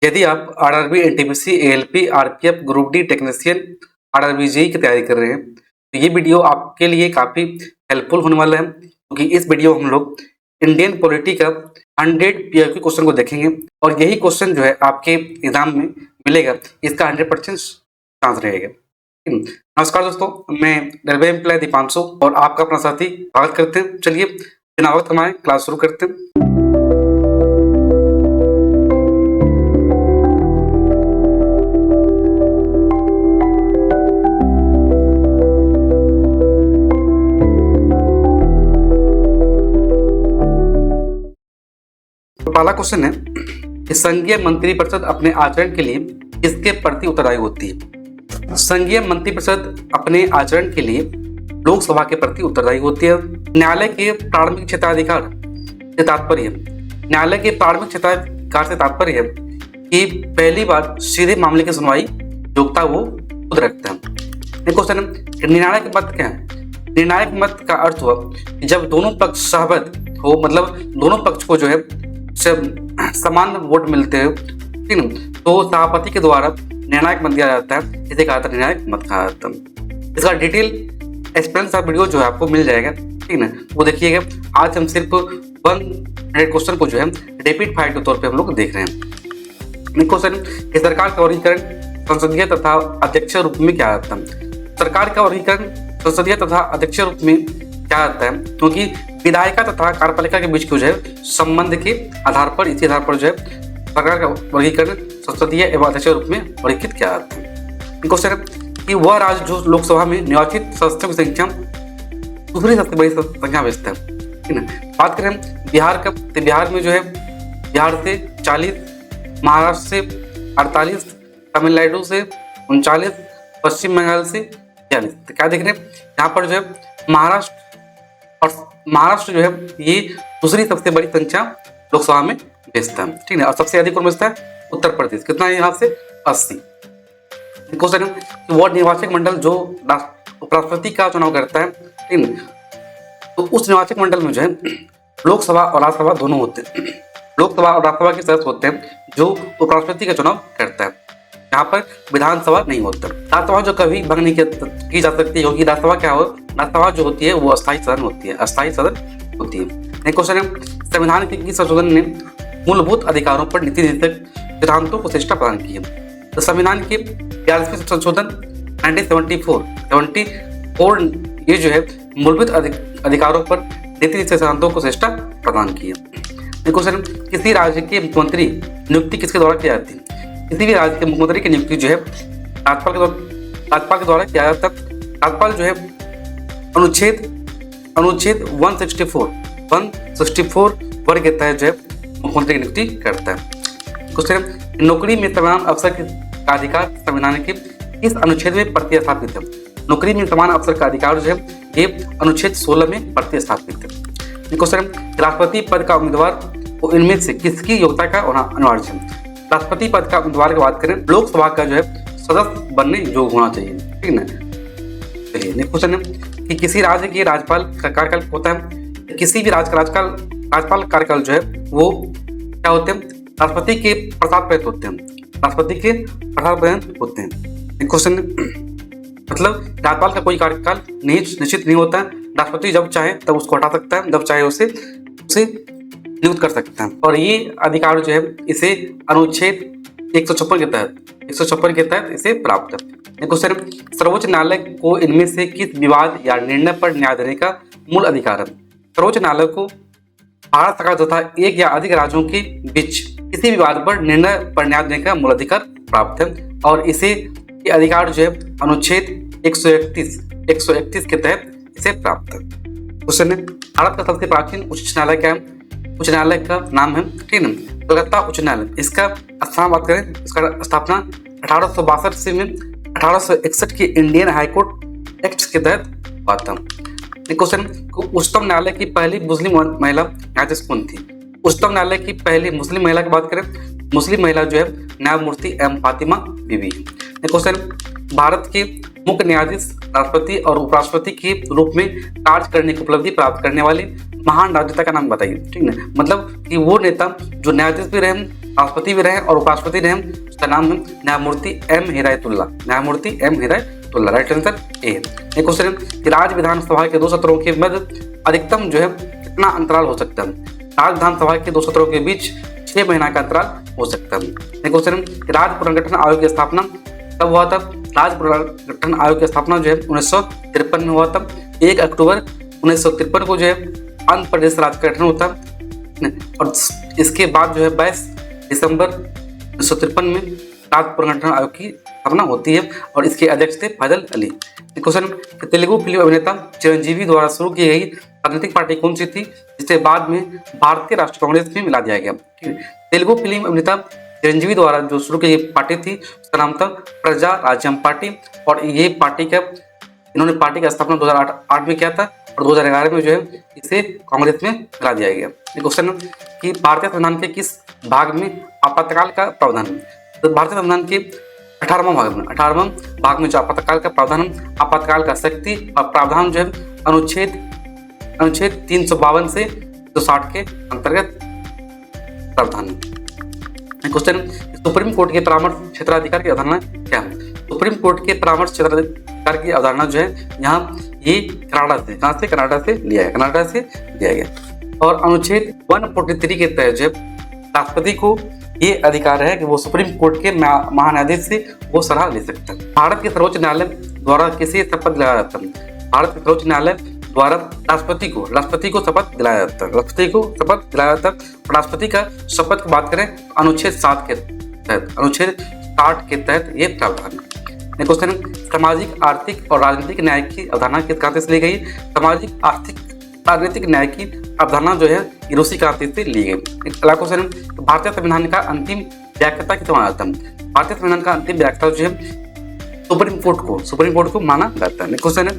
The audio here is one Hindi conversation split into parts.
यदि आप RRB, NTPC, ALP, RPF, group D technician, RRB JEE की तैयारी कर रहे हैं तो ये वीडियो आपके लिए काफ़ी हेल्पफुल होने वाला है, क्योंकि इस वीडियो में हम लोग इंडियन पॉलिटी का 100 पीआईक्यू क्वेश्चन को देखेंगे और यही क्वेश्चन जो है आपके एग्जाम में मिलेगा, इसका 100% चांस रहेगा। नमस्कार दोस्तों, मैं रेलवे एम्प्लॉय दीपांशु और आपका अपना साथी स्वागत करते हैं। चलिए बिना वक्त हमारे क्लास शुरू करते हैं। पहला क्वेश्चन है कि संघीय मंत्रिपरिषद अपने आचरण के लिए किसके प्रति उत्तरदायी होती है? संघीय मंत्रिपरिषद अपने आचरण के लिए लोकसभा के प्रति उत्तरदायी होती है। न्यायालय के प्रारंभिक क्षेत्राधिकार से तात्पर्य न्यायालय के प्रारंभिक क्षेत्राधिकार से तात्पर्य है कि पहली बार सीधे मामले की सुनवाई योग्यता वो खुद रखता है। क्वेश्चन है निर्णायक मत क्या है? निर्णायक मत का अर्थ हुआ कि जब दोनों पक्ष सहमत हो, मतलब दोनों पक्ष को जो है समान वोट मिलते हैं, ठीक है, तो सभापति के द्वारा निर्णायक मत दिया जाता है, इसे कहा जाता है निर्णायक मत कहा जाता है। इसका डिटेल एक्सप्लेन वीडियो जो है आपको मिल जाएगा, ठीक है, वो देखिएगा। आज हम सिर्फ 100 क्वेश्चन को जो है रैपिड फायर के तौर पे हम लोग देख रहे हैं। क्वेश्चन कि सरकार का वर्गीकरण संसदीय तथा अध्यक्ष रूप में क्या आता है? सरकार का वर्गीकरण संसदीय तथा अध्यक्ष रूप में क्या आता है, क्योंकि विधायिका तथा कार्यपालिका के बीच जो है संबंध के आधार पर, इसी आधार पर जो है सरकार का वर्गीकरण संसदीय एवं अध्यक्ष रूप में वर्गीकृत किया जाता है। क्वेश्चन है कि वह राज्य जो लोकसभा में निर्वाचित सदस्यों की संख्या दूसरी सबसे बड़ी संख्या भेजता है, ठीक है। बात करें बिहार का, तो बिहार में जो है बिहार से 40, महाराष्ट्र से 48, तमिलनाडु से 39, पश्चिम बंगाल से 42। तो क्या देख रहे हैं यहाँ पर जो है महाराष्ट्र जो है ये दूसरी सबसे बड़ी संख्या लोकसभा में भेजता है, ठीक है। और सबसे अधिक कौन भेजता है? उत्तर प्रदेश। कितना है यहाँ से? 80। क्वेश्चन है वह निर्वाचक मंडल जो उपराष्ट्रपति का चुनाव करता है, ठीक है, तो उस निर्वाचक मंडल में जो है लोकसभा और राज्यसभा दोनों होते हैं। लोकसभा और राज्यसभा के सदस्य होते हैं जो उपराष्ट्रपति का चुनाव करता है। यहाँ पर विधानसभा नहीं होता। राज्यसभा जो कभी भंग नहीं की जा सकती, क्योंकि राज्यसभा क्या हो, राज्यसभा जो होती है वो अस्थायी सदन होती है, अस्थायी सदन होती है। क्वेश्चन है संविधान के संशोधन ने मूलभूत अधिकारों पर नीति निर्देशक सिद्धांतों को श्रेष्ठता प्रदान की है। तो संविधान के 42वें संशोधन 1974 ये जो है मूलभूत अधिकारों पर नीति निर्देशक सिद्धांतों को श्रेष्ठता प्रदान की है। क्वेश्चन किसी राज्य के मुख्यमंत्री नियुक्ति किसके द्वारा की जाती है? किसी भी राज्य के मुख्यमंत्री की नियुक्ति जो है राज्यपाल के द्वारा किया जाता है। राज्यपाल जो है अनुच्छेद 164 वर्ग के तहत जो है मुख्यमंत्री की नियुक्ति करता है। क्वेश्चन नौकरी में समान अवसर का अधिकार संविधान के इस अनुच्छेद में प्रतिस्थापित है? नौकरी में समान अवसर का अधिकार जो है ये अनुच्छेद 16 में प्रतिस्थापित है। क्वेश्चन राष्ट्रपति पद का उम्मीदवार को इनमें से किसकी योग्यता का होना अनिवार्य है? राष्ट्रपति पद का उम्मीदवार की बात करें, लोकसभा का जो है सदस्य बनने योग्य होना चाहिए, ठीक है। चलिए क्वेश्चन है कि किसी राज्य के राज्यपाल का कार्यकाल होता है, किसी भी राज्य का राज्यपाल कार्यकाल जो है वो क्या होते हैं? राष्ट्रपति के प्रसाद पर्यंत होते हैं, राष्ट्रपति के प्रसाद पर्यंत होते हैं। क्वेश्चन मतलब राज्यपाल का कोई कार्यकाल निश्चित नहीं होता है। राष्ट्रपति जब चाहे तब उसको हटा सकता है, जब चाहे उसे नियुक्त कर सकता है, और ये अधिकार जो है इसे अनुच्छेद 156 के तहत इसे प्राप्त है। क्वेश्चन सर्वोच्च न्यायालय को इनमें से किस विवाद या निर्णय पर न्याय देने का मूल अधिकार है? सर्वोच्च न्यायालय को भारत सरकार तथा एक या अधिक राज्यों के बीच किसी विवाद पर निर्णय पर न्याय देने का मूल अधिकार प्राप्त है, और इसे ये अधिकार जो है अनुच्छेद 131 के तहत इसे प्राप्त है। क्वेश्चन है भारत का सबसे प्राचीन उच्च न्यायालय क्या है? उच्च न्यायालय का नाम है, ठीक है, कलकत्ता उच्च न्यायालय। इसका स्थान बात करें, इसका स्थापना 1862 से में 1861 के इंडियन हाईकोर्ट एक्ट के तहत हुआ था। क्वेश्चन उच्चतम न्यायालय की पहली मुस्लिम महिला न्यायाधीश कौन थी? उच्चतम न्यायालय की पहली मुस्लिम महिला की बात करें, मुस्लिम महिला जो है न्यायमूर्ति एम फातिमा बीबी। क्वेश्चन भारत के मुख्य न्यायाधीश राष्ट्रपति और उपराष्ट्रपति के रूप में कार्य करने की उपलब्धि प्राप्त करने वाले महान राजनेता का नाम बताइए, ठीक है। मतलब कि वो नेता जो न्यायाधीश भी रहे राष्ट्रपति भी रहे और उपराष्ट्रपति रहे। उसका नाम है न्यायमूर्ति एम हिदायतुल्ला, न्यायमूर्ति M Hidayatullah. Right answer A. एक क्वेश्चन है कि राज्य विधानसभा के 2 सत्रों के मध्य अधिकतम जो है कितना अंतराल हो सकता है? राज्य विधानसभा के 2 सत्रों के बीच 6 महीना का अंतराल हो सकता है। एक क्वेश्चन है कि राज्य पुनर्गठन आयोग की स्थापना कब हुआ था? राज्य पुनर्गठन आयोग की स्थापना जो है 1953 में हुआ था। 1 अक्टूबर 1953 को जो है आंध्र प्रदेश राज्य का गठन होता है और इसके बाद जो है 22 दिसंबर 1953 में राज्य पुनर्गठन आयोग की स्थापना होती है और इसके अध्यक्ष थे फैजल अली। क्वेश्चन, तेलुगु फिल्म अभिनेता चिरंजीवी द्वारा शुरू की गई राजनीतिक पार्टी कौन सी थी जिसे बाद में भारतीय राष्ट्रीय कांग्रेस में मिला दिया गया? तेलुगु फिल्म अभिनेता चिरंजीवी द्वारा जो शुरू की गई पार्टी थी उसका नाम था प्रजा राज्यम पार्टी और ये पार्टी का इन्होंने पार्टी का स्थापना 2008 में किया था और 2011 में जो है इसे कांग्रेस में मिला दिया गया। क्वेश्चन कि भारतीय संविधान के किस भाग में आपातकाल का प्रावधान है? तो भारतीय संविधान के 18वां भाग में जो आपातकाल का प्रावधान है, आपातकाल का शक्ति और प्रावधान जो है अनुच्छेद 352 से 260 के अंतर्गत प्रावधान है। क्वेश्चन, सुप्रीम कोर्ट के परामर्श क्षेत्राधिकार की अवधारणा क्या है? सुप्रीम कोर्ट के परामर्श क्षेत्राधिकार की अवधारणा जो है यहाँ ये कनाडा से लिया गया और अनुच्छेद 143 के तहत जो राष्ट्रपति को ये अधिकार है कि वो सुप्रीम कोर्ट के महान्यायाधीश से वो सलाह ले सकता है। भारत के सर्वोच्च न्यायालय द्वारा किसे शपथ दिलाया जाता है? भारत के सर्वोच्च न्यायालय द्वारा राष्ट्रपति को शपथ दिलाया जाता है। राष्ट्रपति का शपथ की बात करें अनुच्छेद 60 के तहत ये प्रावधान है। क्वेश्चन, सामाजिक आर्थिक और राजनीतिक न्याय की अवधारणा किस क्रांति से ली गई? सामाजिक आर्थिक राजनीतिक न्याय की अवधारणा जो है रूसी क्रांति से ली गई। अगला क्वेश्चन, भारतीय संविधान का अंतिम व्याख्याता किसे माना जाता है? भारतीय संविधान का अंतिम व्याख्याता जो है सुप्रीम कोर्ट को माना जाता है। क्वेश्चन है,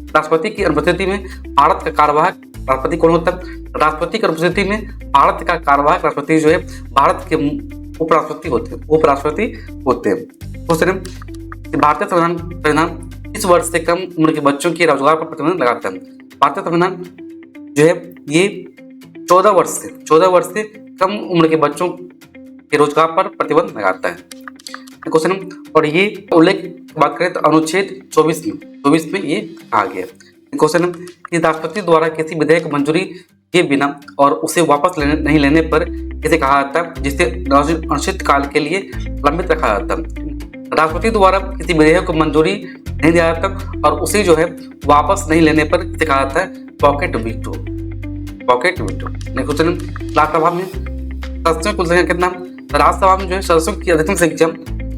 राष्ट्रपति की अनुपस्थिति में भारत का कार्यवाहक राष्ट्रपति कौन होता है? राष्ट्रपति की अनुपस्थिति में भारत का कार्यवाहक राष्ट्रपति जो है भारत के उपराष्ट्रपति होते हैं। क्वेश्चन है, भारतीय संविधान किस वर्ष से कम उम्र के बच्चों के रोजगार पर प्रतिबंध लगाता है? भारतीय संविधान जो है ये 14 वर्ष से कम उम्र के बच्चों के रोजगार पर प्रतिबंध लगाता है। क्वेश्चन, और ये उल्लेख बात करें तो अनुच्छेद 24 में ये कहा गया। क्वेश्चन कि राष्ट्रपति द्वारा किसी विधेयक की मंजूरी के बिना और उसे वापस नहीं लेने पर इसे कहा जाता है जिसे अनिश्चित काल के लिए लंबित रखा जाता है। राष्ट्रपति द्वारा किसी विधेयक को मंजूरी नहीं दिया जाता और उसे जो है वापस नहीं लेने पर इसे कहा जाता है पॉकेट वीटो। क्वेश्चन, राज्यसभा में सदस्यों की कुल संख्या कितना? राज्यसभा में जो है सदस्यों की अधिकतम संख्या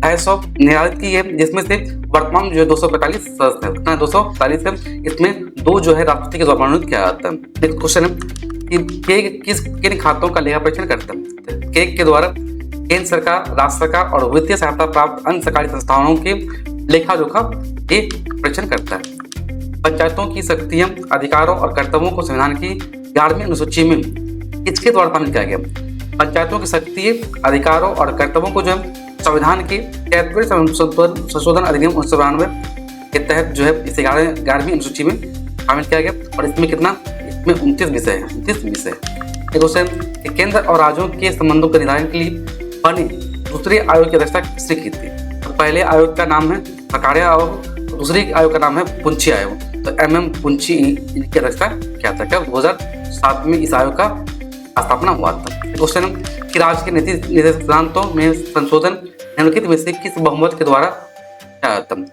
250 निर्धारित की है जिसमें से वर्तमान जो है 245 सदस्य है। कितना? 245 है। इसमें 2 जो है राष्ट्रपति के द्वारा मनोनीत किया जाता है। नेक्स्ट क्वेश्चन है कि किन खातों का लेखा परीक्षण करता है? केक के द्वारा केंद्र सरकार, राज्य सरकार और वित्तीय सहायता प्राप्त अन्य सरकारी संस्थानों के लेखा जोखा ये परीक्षण करता है। पंचायतों की शक्तियां, अधिकारों और कर्तव्यों को संविधान की 11वीं अनुसूची में किसके द्वारा शामिल किया गया? पंचायतों की शक्ति, अधिकारों और कर्तव्यों को जो है संविधान के 73वें संशोधन अधिनियम 1992 के तहत जो है इसे 11वीं अनुसूची में शामिल किया गया और इसमें कितना? इसमें 29 विषय है। क्वेश्चन, केंद्र और राज्यों के संबंधों के निर्धारण के लिए बने दूसरे आयोग की अध्यक्षता किसने की थी? तो पहले आयोग का नाम है सकारिया आयोग, दूसरे आयोग का नाम है पुंछी आयोग। तो MM पुंछी की अध्यक्षता क्या था? क्या 2007 में इस आयोग का स्थापना हुआ था। क्वेश्चन कि राज्य के नीति निर्देशक सिद्धांतों में संशोधन निम्नलिखित में से किस बहुमत के द्वारा किया जाता है?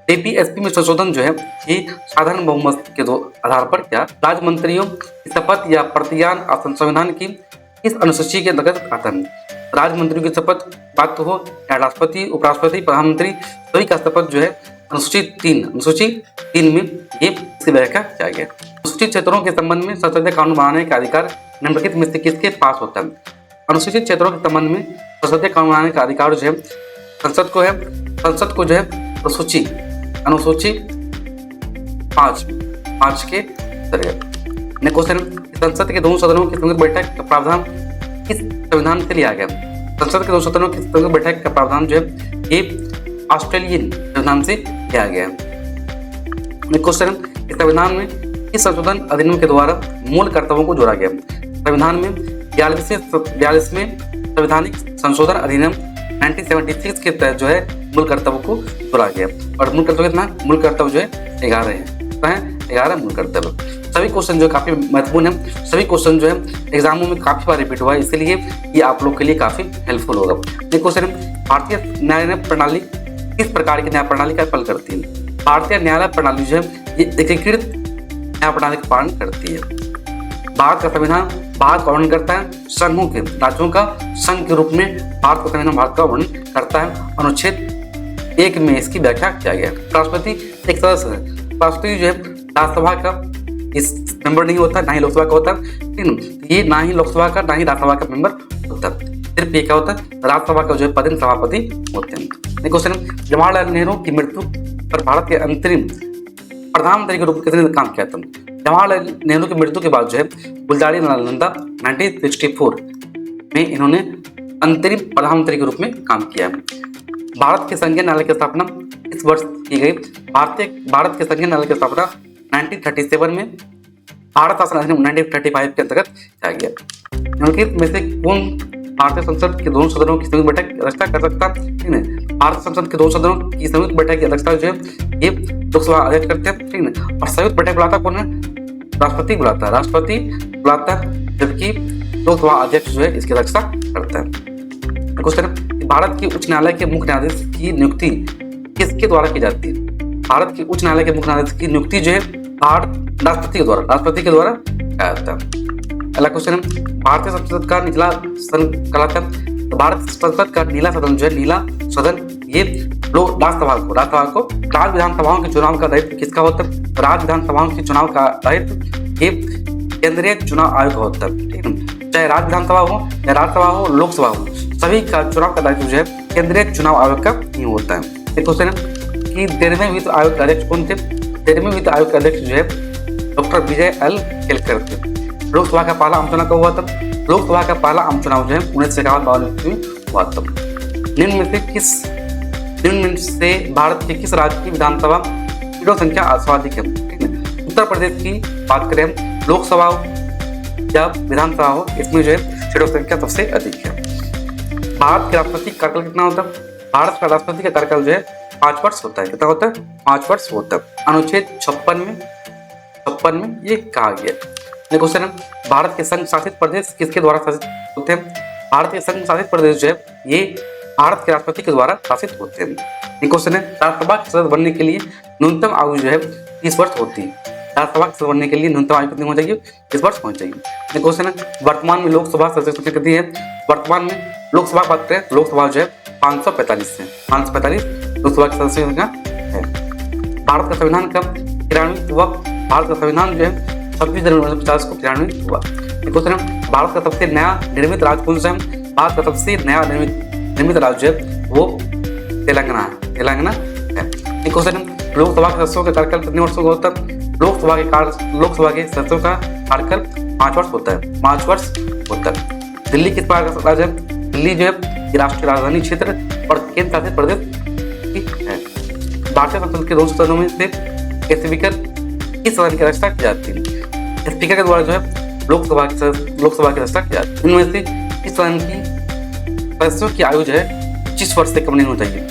APSP में संशोधन जो है ये साधारण बहुमत के आधार पर क्या? राज्य मंत्रियों की शपथ या प्रतिज्ञान संविधान की इस अनुसूची के अंतर्गत आता है? राज्य मंत्रियों की शपथ बात हो या राष्ट्रपति, उपराष्ट्रपति, प्रधानमंत्री सभी का शपथ जो है अनुसूची 3 में ये इसकी व्याख्या किया गया। अनुसूचित क्षेत्रों के संबंध में संसदीय कानून बनाने का अधिकार निम्नलिखित में से किसके पास होता है? अनुसूचित क्षेत्रों के संबंध में संसदीय कानून बनाने का अधिकार जो है संसद को जो है अनुसूची 5 के अंतर्गत। क्वेश्चन, संसद के दोनों सदनों की संयुक्त बैठक का प्रावधान किस संविधान से लिया गया? संसद के दोनों सदनों की संयुक्त बैठक का प्रावधान जो है ये ऑस्ट्रेलियन संविधान से लिया गया है। क्वेश्चन, इस संविधान में किस संशोधन अधिनियम के द्वारा मूल कर्तव्यों को जोड़ा गया? संविधान में 42वें संवैधानिक संशोधन अधिनियम 1976 के तहत जो है मूल कर्तव्य को जोड़ा गया। और मूल कर्तव्य कितना? मूल कर्तव्य जो है 11 है, 11 मूल कर्तव्य। सभी क्वेश्चन जो काफी महत्वपूर्ण है, सभी क्वेश्चन जो है एग्जामों में काफी बार रिपीट हुआ है, इसलिए ये आप लोग के लिए काफी हेल्पफुल होगा। ये क्वेश्चन है, भारतीय न्याय प्रणाली किस प्रकार की न्याय प्रणाली का पालन करती है? भारतीय न्यायालय प्रणाली जो है ये एकीकृत न्याय प्रणाली का पालन करती है। भारत का संविधान भारत का वर्णन करता है संघों के राज्यों का संघ के रूप में भारत का संविधान भारत का वर्णन करता है। अनुच्छेद 1 में इसकी व्याख्या किया गया है। राष्ट्रपति एक सदस्य है। राष्ट्रपति जो है राज्यसभा का इस मेंबर नहीं होता, ना ही लोकसभा का होता, ठीक है। ये ना ही लोकसभा का ना ही राज्यसभा का मेंबर होता, सिर्फ ये क्या होता है, राज्यसभा का जो है पदेन सभापति होते हैं। क्वेश्चन, जवाहरलाल नेहरू की मृत्यु पर भारत के अंतरिम प्रधानमंत्री के रूप में किसने काम किया था? जवाहरलाल नेहरू की मृत्यु के बाद जो है गुलजारी लाल नंदा 1964 में इन्होंने अंतरिम प्रधानमंत्री के रूप में काम किया है। भारत के संघीय न्यायालय की स्थापना इस वर्ष की गई। भारत के संघीय न्यायालय की स्थापना 1937 में भारत शासन अधिनियम 1935 के अंतर्गत किया गया। निम्नलिखित में से कौन भारतीय संसद के दोनों सदनों की संयुक्त बैठक की अध्यक्षता कर सकता है? भारत संसद के दोनों सदनों की संयुक्त बैठक की अध्यक्षता जो है ये लोकसभा अध्यक्ष करते हैं, ठीक है। और संयुक्त बैठक बुलाता कौन है? राष्ट्रपति बुलाता है, राष्ट्रपति बुलाता है, जबकि लोकसभा अध्यक्ष जो है इसकी अध्यक्षता करता है। क्वेश्चन, भारत के उच्च न्यायालय के मुख्य न्यायाधीश की नियुक्ति किसके द्वारा की जाती है? भारत के उच्च न्यायालय के मुख्य न्यायाधीश की नियुक्ति जो है भारत राष्ट्रपति के द्वारा किया जाता है। अगला क्वेश्चन है, भारतीय संसद का नीला सदन कहलाता है। तो भारत संसद का नीला सदन जो है, नीला सदन ये राज्यसभा को राज्य विधानसभाओं के चुनाव का दायित्व किसका होता है? राज्य विधानसभाओं के चुनाव का दायित्व ये केंद्रीय चुनाव आयोग का होता है, ठीक है। चाहे राज्य विधानसभा हो या राज्यसभा हो, लोकसभा हो, सभी का चुनाव का दायित्व जो है केंद्रीय चुनाव आयोग का ही होता है। एक क्वेश्चन है कि 13वें वित्त आयोग के अध्यक्ष कौन थे? 13वें वित्त आयोग के अध्यक्ष जो है डॉक्टर विजय एल केलकर थे। लोकसभा का पहला आम चुनाव कब हुआ था? लोकसभा का पहला आम चुनाव जो है 1951 में हुआ था। निम्न में से भारत के किस राज्य की विधानसभा सीटों संख्या सर्वाधिक है? ठीक है, उत्तर प्रदेश की बात करें, लोकसभा हो या विधानसभा हो, इसमें जो है सीटों संख्या सबसे अधिक है। भारत के राष्ट्रपति का कार्यकाल कितना होता है? भारत का राष्ट्रपति का कार्यकाल जो है 5 वर्ष होता है। कितना होता है? 5 वर्ष होता है। अनुच्छेद 56 में ये कहा गया। क्वेश्चन है, भारत के संघ शासित प्रदेश किसके द्वारा शासित होते हैं? भारत के संघ शासित प्रदेश जो है ये भारत के राष्ट्रपति के द्वारा शासित होते हैं। ये क्वेश्चन है, राज्यसभा के सदस्य बनने के लिए न्यूनतम आयु जो है 30 वर्ष होती है। राज्यसभा के सदस्य बनने के लिए न्यूनतम आयु कितनी होनी चाहिए? 30 वर्ष होनी चाहिए। ये क्वेश्चन है, वर्तमान में लोकसभा सदस्य संख्या कितनी है? वर्तमान में लोकसभा बात करें, लोकसभा जो है 545 है, 545 लोकसभा की सदस्य संख्या है। भारत का संविधान कब क्रियान्वित हुआ? भारत का संविधान जो है 26 जनवरी 1950 को क्रियान्वित हुआ। क्वेश्चन है, भारत का सबसे नया निर्मित राज्य कौन सा है? भारत का सबसे नया निर्मित राज्य है वो तेलंगाना है। एक क्वेश्चन है, लोकसभा के सदस्यों का कार्यकाल कितने वर्षों का होता है? लोकसभा के सदस्यों का कार्यकाल 5 वर्ष होता है, 5 वर्ष होता है। दिल्ली किस प्रकार का राज्य है? दिल्ली जो है राष्ट्रीय राजधानी क्षेत्र और केंद्र शासित प्रदेश है। भारतीय संसद के 2 सदनों में से स्पीकर किस सदन की अध्यक्षता की जाती है? स्पीकर के द्वारा जो है लोकसभा की अध्यक्षता की जाती है। इनमें से इस सदन की सदस्यों की आयु जो है 25 वर्ष से कम नहीं होनी चाहिए।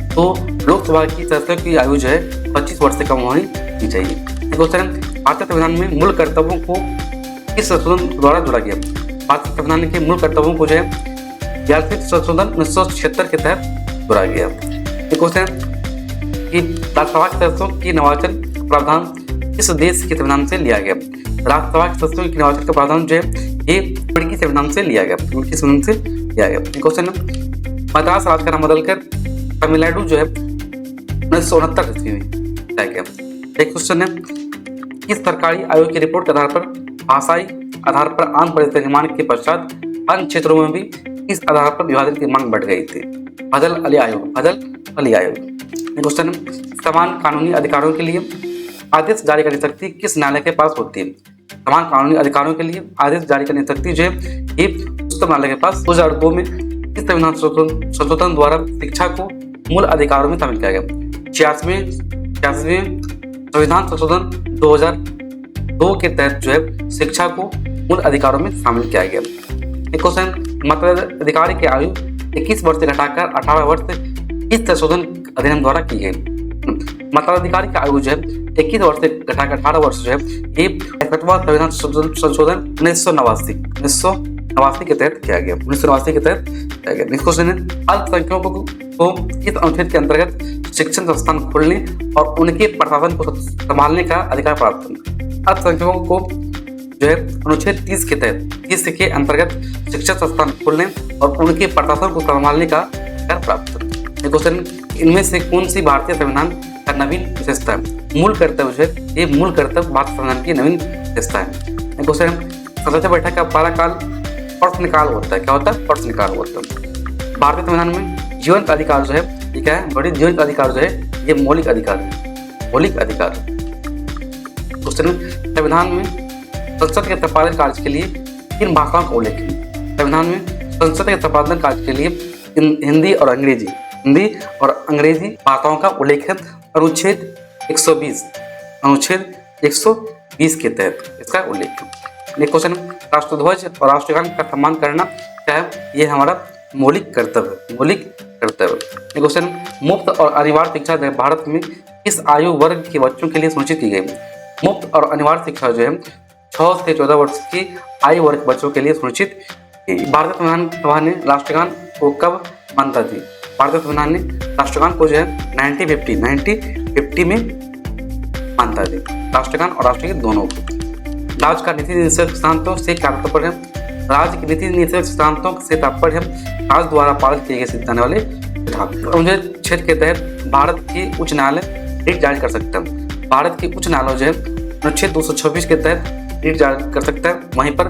तो लोकसभा की सदस्यों की आयु जो है 25 वर्ष से कम होनी चाहिए। क्वेश्चन है, भारतीय संविधान में मूल कर्तव्यों को किस संशोधन द्वारा जोड़ा गया? भारतीय संविधान के मूल कर्तव्यों को जो है 42वें संशोधन 1976 के तहत जोड़ा गया। क्वेश्चन है कि राज्यसभा के सदस्यों की निर्वाचन प्रावधान किस देश के संविधान से लिया गया? राज्यसभा के सदस्यों के निर्वाचन का प्रावधान जो है ये तुर्की संविधान से लिया गया, तुर्की संविधान से लिया गया। क्वेश्चन है, मद्रास राज्य का नाम बदलकर तमिलनाडु जो है 1969 ईस्वी में लाया गया। एक क्वेश्चन है, किस सरकारी आयोग की रिपोर्ट के आधार पर भाषाई आधार पर आंध्र प्रदेश के निर्माण के पश्चात अन्य क्षेत्रों में भी इस आधार पर विभाजन की मांग बढ़ गई थी? बदल अली आयोग। क्वेश्चन है, समान कानूनी अधिकारों के लिए आदेश जारी करने की शक्ति किस न्यायालय के पास होती है? समान कानूनी अधिकारों के लिए आदेश जारी करने की शक्ति जो है ये उच्चतम न्यायालय के पास। 2002 में किस संविधान संशोधन द्वारा शिक्षा को मूल अधिकारों में शामिल किया गया? 86वें संविधान संशोधन 2002 के तहत जो है शिक्षा को मूल अधिकारों में शामिल किया गया। एक क्वेश्चन, मताधिकार की आयु 21 वर्ष से घटाकर 18 वर्ष इस संशोधन अधिनियम द्वारा की गई। मताधिकार की आयु जो है 21 वर्ष से घटाकर 18 वर्ष जो है ये 61वां संविधान संशोधन 1989 के तहत किया गया। 1989 के तहत किया गया। नेक्स्ट क्वेश्चन है, अल्पसंख्यकों को किस अनुच्छेद के अंतर्गत शिक्षण संस्थान खोलने और उनके प्रशासन को संभालने का अधिकार प्राप्त है? अल्पसंख्यकों को जो है अनुच्छेद 30 के तहत 30 के अंतर्गत शिक्षण संस्थान खोलने और उनके प्रशासन को संभालने का अधिकार प्राप्त है। क्वेश्चन, इनमें से कौन सी भारतीय संविधान का नवीन विशेषता है? मूल कर्तव्य जो है ये मूल कर्तव्य भारत संविधान की नवीन विशेषता है। क्वेश्चन, संसदीय बैठक का कार्यकाल प्रश्नकाल होता है। क्या होता है? प्रश्नकाल होता है। भारतीय संविधान में जीवन का अधिकार जो है ये क्या है? बड़ी जीवन का अधिकार जो है ये मौलिक अधिकार है। मौलिक अधिकार। क्वेश्चन, संविधान में संसद के संपादन कार्य के लिए किन भाषाओं का उल्लेख है? संविधान में संसद के संपादन कार्य के लिए हिंदी और अंग्रेजी भाषाओं का उल्लेख है। अनुच्छेद 120 के तहत इसका उल्लेख है। नेक्स्ट क्वेश्चन, राष्ट्रध्वज और राष्ट्रगान का सम्मान करना क्या है? ये हमारा मौलिक कर्तव्य। मौलिक कर्तव्य। क्वेश्चन, मुफ्त और अनिवार्य शिक्षा भारत में किस आयु वर्ग के बच्चों के लिए सुनिश्चित की गई? मुफ्त और अनिवार्य शिक्षा जो है 6 से 14 वर्ष की आयु वर्ग बच्चों के लिए सुनिश्चित की। भारतीय संविधान सभा ने राष्ट्रगान को कब मान्यता दी? भारतीय संविधान ने राष्ट्रगान को जो है 1950 में मान्यता दी। राष्ट्रगान और राष्ट्रगीत दोनों को। राज्य का नीति निर्देशक सिद्धांतों से क्या तात्पर्य है? राज्य के नीति निर्देशक सिद्धांतों से तात्पर्य है राज्य द्वारा पारित किए गए जाने वाले सिद्धांत। अनुच्छेद 6 के तहत भारत के उच्च न्यायालय रीट जारी कर सकता है। भारत के उच्च न्यायालय जो है अनुच्छेद 226 के तहत रीट जारी कर सकता है। वहीं पर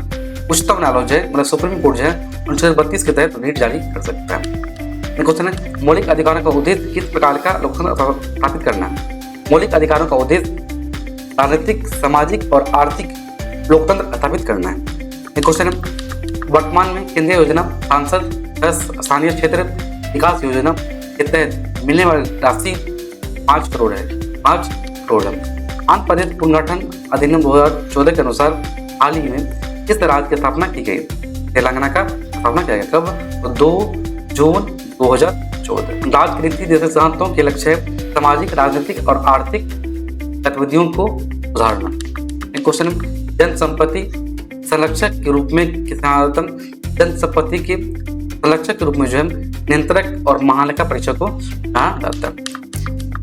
उच्चतम न्यायालय जो है मतलब सुप्रीम कोर्ट जो है अनुच्छेद 32 के तहत रीट जारी कर सकता है। क्वेश्चन है, मौलिक अधिकारों का उद्देश्य किस प्रकार का लोकतंत्र स्थापित करना है? मौलिक अधिकारों का उद्देश्य राजनीतिक, सामाजिक और आर्थिक लोकतंत्र स्थापित करना है। क्वेश्चन है, वर्तमान में केंद्रीय योजना सांसद प्लस स्थानीय क्षेत्र विकास योजना के तहत मिलने वाली राशि 5 करोड़ है। 5 करोड़ है। आंध्र प्रदेश पुनर्गठन अधिनियम 2014 के अनुसार हाल ही में किस राज्य की स्थापना की गई? तेलंगाना का स्थापना किया गया। कब? 2 जून 2014। राज्य के नीति निर्देशक सिद्धांतों के लक्ष्य है सामाजिक, राजनीतिक और आर्थिक गतिविधियों को सुधारना। क्वेश्चन, जनसंपत्ति संरक्षक के रूप में जनसंपत्ति के संरक्षक के रूप में जो है नियंत्रक और महालेखा परीक्षक को कहा जाता है।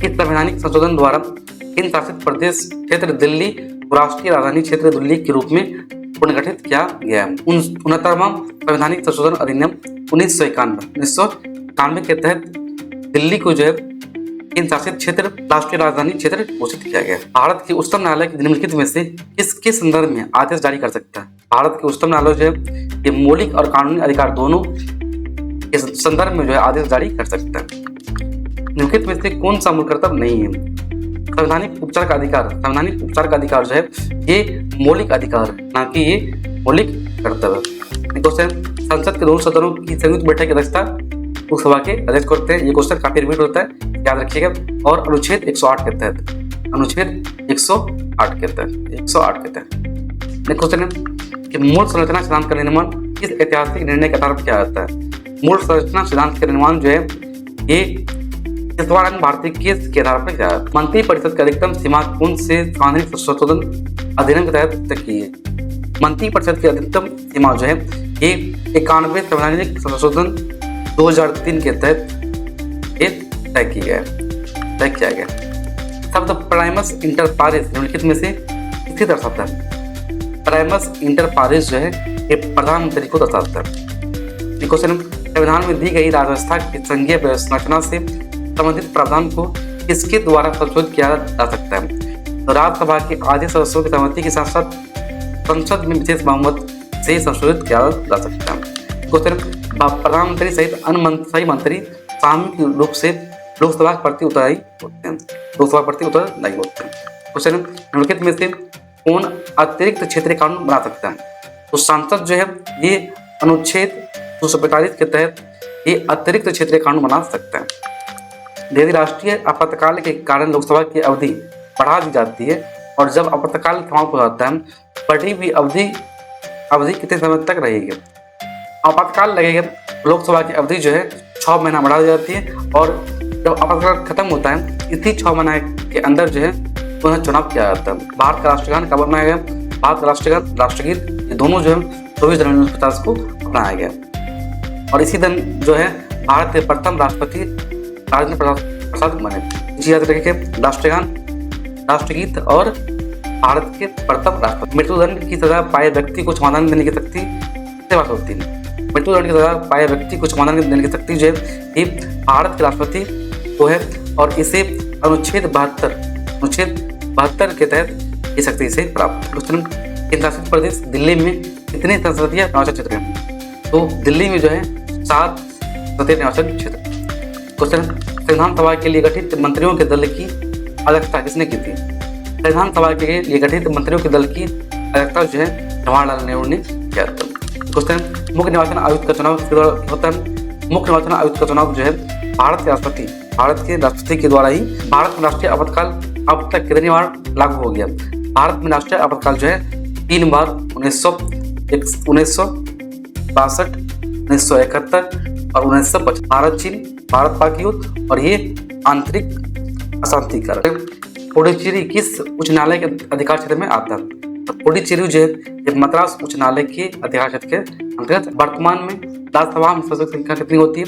इस संवैधानिक संशोधन द्वारा केंद्र शासित प्रदेश क्षेत्र दिल्ली को राष्ट्रीय राजधानी क्षेत्र दिल्ली के रूप में पुनर्गठित किया गया है। 69वां संवैधानिक संशोधन अधिनियम 1991 के तहत दिल्ली को जो है केंद्र शासित क्षेत्र राष्ट्रीय राजधानी क्षेत्र घोषित किया गया। भारत के उच्चतम न्यायालय के निम्नलिखित में से किसके संदर्भ में आदेश जारी कर सकता है? भारत के उच्चतम न्यायालय जो है ये मौलिक और कानूनी अधिकार दोनों के संदर्भ में जो है आदेश जारी कर सकता है। निम्नलिखित में से कौन सा मूल कर्तव्य नहीं है? संवैधानिक उपचार का अधिकार। संवैधानिक उपचार का अधिकार जो है ये मौलिक अधिकार है, ना कि ये मौलिक कर्तव्य। क्वेश्चन, संसद के दोनों सदनों की संयुक्त बैठक की अध्यक्षता लोकसभा के अध्यक्ष करते हैं। ये क्वेश्चन काफी रिपीट होता है, याद रखिएगा। और अनुच्छेद 108 के तहत, अनुच्छेद 108 के तहत। क्वेश्चन है कि मूल संरचना सिद्धांत का निर्माण किस ऐतिहासिक निर्णय के आधार पर किया जाता है? मूल संरचना सिद्धांत का निर्माण जो है ये भारतीय केस के आधार पर किया जाता है। मंत्रिपरिषद की अधिकतम सीमा कौन से संवैधानिक संशोधन अधिनियम के तहत तय की है? मंत्रिपरिषद की अधिकतम सीमा जो है ये 91 संवैधानिक संशोधन 2003 के तहत तय किया गया। शब्द प्राइमस इंटर पारिस निम्नलिखित में से किसे दर्शाता है? प्राइमस इंटर पारिस जो है ये प्रधानमंत्री को दर्शाता है। क्वेश्चन, संविधान में दी गई राज्यव्यवस्था की संघीय संरचना से संबंधित प्रावधान को किसके द्वारा संशोधित किया जा सकता है? तो राज्यसभा के आधे सदस्यों की सहमति के साथ साथ संसद में विशेष बहुमत से संशोधित किया जा सकता है। क्वेश्चन, प्रधानमंत्री सहित अन्य सही मंत्री सामूहिक रूप से लोकसभा के प्रति उत्तरदायी होते हैं। क्वेश्चन, निम्नलिखित में से कौन अतिरिक्त क्षेत्रीय कानून बना सकता है? तो सांसद जो है ये अनुच्छेद 245 के तहत ये अतिरिक्त क्षेत्रीय कानून बना सकता है। यदि राष्ट्रीय आपातकाल के कारण लोकसभा की अवधि बढ़ा दी जाती है और जब आपातकाल समाप्त हो जाता है, बढ़ी हुई अवधि कितने समय तक रहेगी? आपातकाल लगेगा लोकसभा की अवधि जो है 6 महीना बढ़ा दी जाती है और जब आपातकाल खत्म होता है इसी 6 महीने के अंदर जो है पुनः चुनाव किया जाता है। भारत का राष्ट्रगान कब बनाया गया? भारत का राष्ट्रगान राष्ट्रगीत ये दोनों जो है 24 जनवरी 1950 को अपनाया गया और इसी दिन जो है भारत के प्रथम राष्ट्रपति राजेंद्र प्रसाद बने। जी याद रखिए, राष्ट्रगान, राष्ट्रगीत और भारत के प्रथम राष्ट्रपति। मृत्युदंड की सजा पाए व्यक्ति को क्षमादान देने की शक्ति किसके पास होती है? मृत्युदंड की सजा पाए व्यक्ति को क्षमादान देने की शक्ति जो है ये भारत के राष्ट्रपति को है और इसे अनुच्छेद 72 के तहत ये शक्ति से प्राप्त। क्वेश्चन, केंद्रशासित प्रदेश दिल्ली में कितने संसदीय निर्वाचन क्षेत्र हैं? तो दिल्ली में जो है 7 संसदीय निर्वाचन क्षेत्र। क्वेश्चन, संविधान सभा के लिए गठित मंत्रियों के दल की अध्यक्षता किसने की थी? संविधान सभा के लिए गठित मंत्रियों के दल की अध्यक्षता जो है जवाहरलाल नेहरू ने किया था। क्वेश्चन, मुख्य निर्वाचन आयुक्त का चुनाव होता है। मुख्य निर्वाचन आयुक्त का चुनाव जो है भारत के राष्ट्रपति के द्वारा ही। भारत में राष्ट्रीय आपातकाल अब तक कितनी बार लागू हो गया? भारत में राष्ट्रीय आपातकाल जो है 3 बार 1962, 1971 और 1955। भारत चीन, भारत पाक युद्ध और ये आंतरिक अशांति कारण। पुडुचेरी किस उच्च न्यायालय के अधिकार क्षेत्र में आता है? पुडुचेरी जो है मद्रास उच्च न्यायालय के अधिकार क्षेत्र के अंतर्गत। वर्तमान में राज्यसभा में सदस्य संख्या कितनी होती है?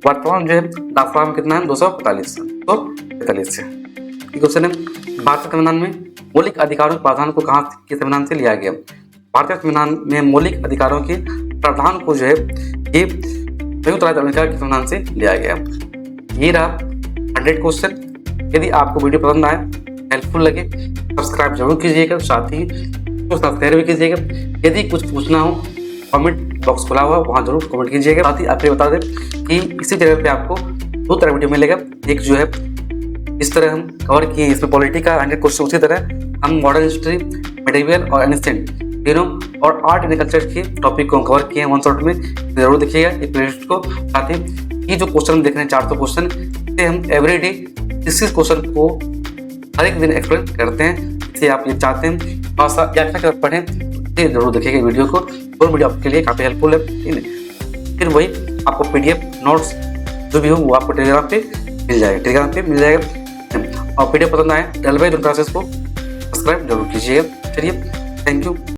वर्तमान जो है राज्यसभा में कितना है? 245 है। क्वेश्चन है, भारतीय संविधान में मौलिक अधिकारों के प्रावधान को कहाँ के संविधान से लिया गया? भारतीय संविधान में मौलिक अधिकारों के प्रावधान को जो है ये संयुक्त राज्य अमेरिका के संविधान से लिया गया। ये रहा 100 क्वेश्चन। यदि आपको वीडियो पसंद आए, हेल्पफुल लगे, सब्सक्राइब जरूर कीजिएगा, साथ ही शेयर भी कीजिएगा। यदि कुछ पूछना हो कमेंट बॉक्स खुला हुआ, वहाँ जरूर कमेंट कीजिएगा। साथ ही आपको बता दें कि इसी चैनल पे आपको 2 तरह वीडियो मिलेगा। एक जो है इस तरह हम कवर किए, इसमें पॉलिटी का 100 क्वेश्चन, उसी तरह हम मॉडर्न हिस्ट्री, मेडिवल और एंशिएंट तीनों और आर्ट एंड कल्चर के टॉपिक को कवर किए हैं 1 शॉट में। जरूर देखिएगा इस प्लेलिस्ट को। साथ ही ये जो क्वेश्चन देख रहे हैं 400 क्वेश्चन, इसे हम एवरीडे इस क्वेश्चन को हर एक दिन एक्सप्लेन करते हैं। इसे आप ये चाहते हैं थोड़ा सा व्याख्या पढ़ें, तो जरूर देखिएगा वीडियो को। और वीडियो आपके लिए काफ़ी हेल्पफुल है। फिर वही आपको PDF नोट्स जो भी हो वो आपको टेलीग्राम पे मिल जाएगा। और वीडियो पसंद आए रेलवे प्रोसेस को सब्सक्राइब जरूर कीजिएगा। चलिए, थैंक यू।